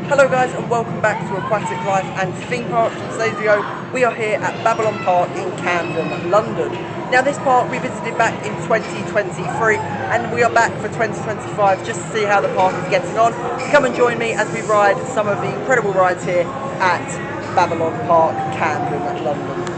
Hello guys and welcome back to Aquatic Life and Theme Parks. In today's video we are here at Babylon Park in Camden, London. Now this park we visited back in 2023 and we are back for 2025 just to see how the park is getting on. Come and join me as we ride some of the incredible rides here at Babylon Park, Camden, London.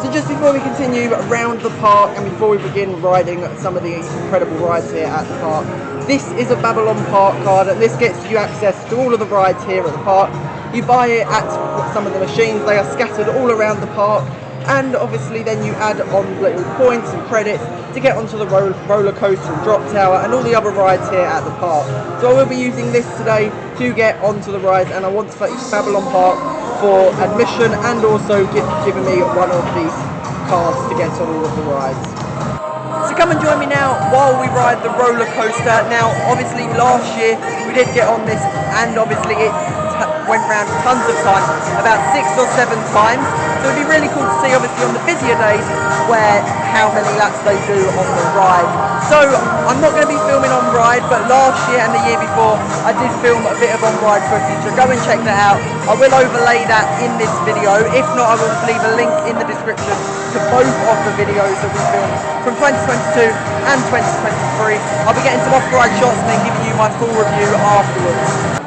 So just before we continue around the park and before we begin riding some of the incredible rides here at the park, this is a Babylon Park card and this gets you access to all of the rides here at the park. You buy it at some of the machines, they are scattered all around the park, and obviously then you add on little points and credits to get onto the roller coaster and drop tower and all the other rides here at the park. So I will be using this today to get onto the rides, and I want for each Babylon Park for admission and also giving me one of these cards to get on all of the rides. So come and join me now while we ride the roller coaster. Now obviously last year we did get on this and obviously it went round tons of times, about 6 or 7 times. So it'd be really cool to see obviously on the busier days how many laps they do on the ride. So I'm not going to be filming on ride, but last year and the year before I did film a bit of on ride footage, so go and check that out. I will overlay that in this video. If not, I will leave a link in the description to both of the videos that we filmed from 2022 and 2023. I'll be getting some off-ride shots and then giving you my full review afterwards.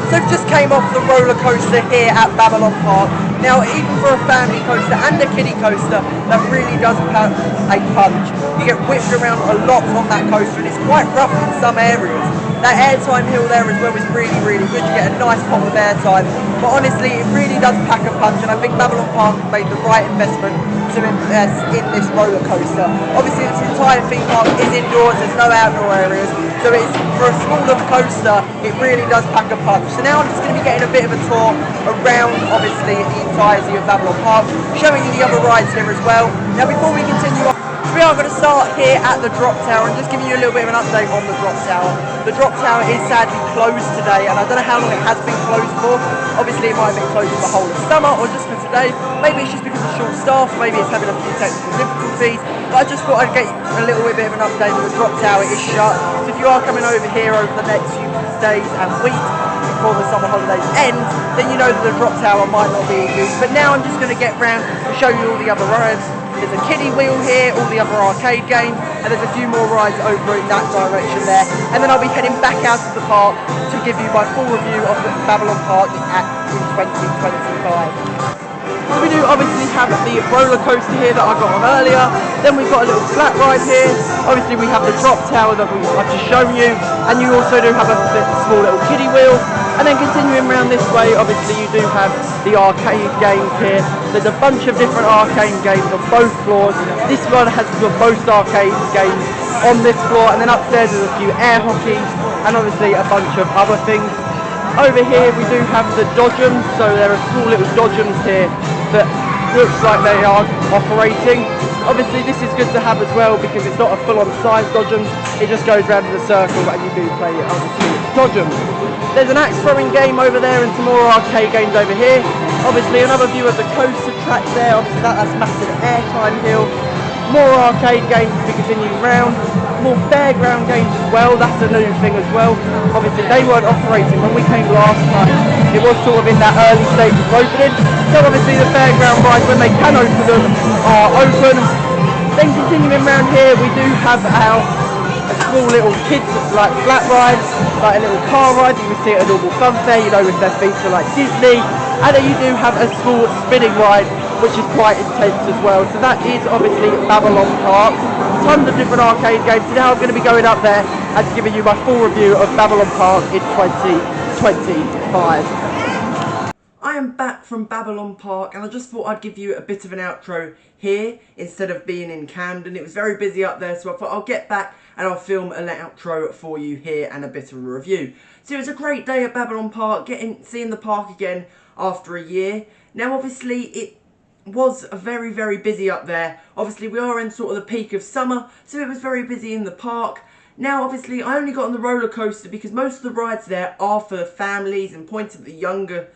So just came off the roller coaster here at Babylon Park. Now even for a family coaster and a kiddie coaster, that really does pack a punch. You get whipped around a lot on that coaster and it's quite rough in some areas. That airtime hill there as well is really good. You get a nice pop of airtime. But honestly, it really does pack a punch, and I think Babylon Park made the right investment to invest in this roller coaster. Obviously this entire theme park is indoors, there's no outdoor areas, so it's, for a smaller coaster, it really does pack a punch. So now I'm just going to be getting a bit of a tour around obviously the entirety of Babylon Park, showing you the other rides here as well. Now before we continue on, we are going to start here at the drop tower and just giving you a little bit of an update on the drop tower. The drop tower is sadly closed today, and I don't know how long it has been closed for. Obviously it might have been closed for the whole of summer or just for today. Maybe it's just because of short staff, maybe it's having a few technical difficulties, but I just thought I'd get a little bit of an update that the drop tower is shut. So if you are coming over here over the next few days and weeks before the summer holidays end, then you know that the drop tower might not be in use. But now I'm just going to get round and show you all the other rides. There's a kiddie wheel here, all the other arcade games, and there's a few more rides over in that direction there. And then I'll be heading back out of the park to give you my full review of the Babylon Park in 2025. So we do obviously have the roller coaster here that I got on earlier. Then we've got a little flat ride here. Obviously we have the drop tower that I've just shown you, and you also do have a small little kiddie wheel. And then continuing around this way, obviously you do have the arcade games here. There's a bunch of different arcade games on both floors. This one has most arcade games on this floor, and then upstairs there's a few air hockeys and obviously a bunch of other things. Over here we do have the dodgems, so there are small little dodgems here that looks like they are operating. Obviously this is good to have as well because it's not a full-on size dodgems, it just goes round in a circle and you do play it obviously with dodgems. There's an axe throwing game over there and some more arcade games over here. Obviously another view of the coaster track there, obviously that's massive airtime hill. More arcade games as we continue round. More fairground games as well, that's a new thing as well. Obviously they weren't operating when we came last time. It was sort of in that early stage of opening. So obviously the fairground rides, when they can open them, are open. Then continuing around here we do have our small little kids like flat rides, like a little car ride that you would see at a normal fun fair, you know, with their feature like Disney. And then you do have a small spinning ride which is quite intense as well. So that is obviously Babylon Park. Tons of different arcade games. So now I'm going to be going up there and giving you my full review of Babylon Park in 2025. I am back from Babylon Park and I just thought I'd give you a bit of an outro here instead of being in Camden. It was very busy up there, so I thought I'll get back and I'll film an outro for you here and a bit of a review. So it was a great day at Babylon Park, seeing the park again after a year. Now obviously it was very busy up there. Obviously we are in sort of the peak of summer, so it was very busy in the park. Now obviously I only got on the roller coaster because most of the rides there are for families and pointed at the younger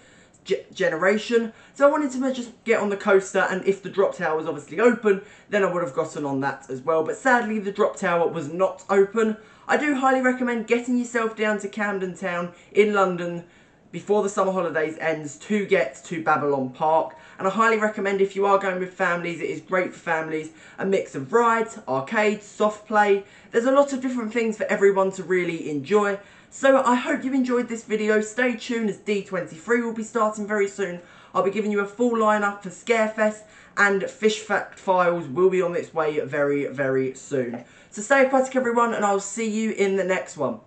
generation. So I wanted to just get on the coaster, and if the drop tower was obviously open, then I would have gotten on that as well. But sadly, the drop tower was not open. I do highly recommend getting yourself down to Camden Town in London before the summer holidays ends to get to Babylon Park. And I highly recommend, if you are going with families, it is great for families. A mix of rides, arcades, soft play. There's a lot of different things for everyone to really enjoy. So I hope you enjoyed this video. Stay tuned, as D23 will be starting very soon. I'll be giving you a full lineup for Scarefest, and Fish Fact Files will be on its way very, very soon. So stay aquatic, everyone, and I'll see you in the next one.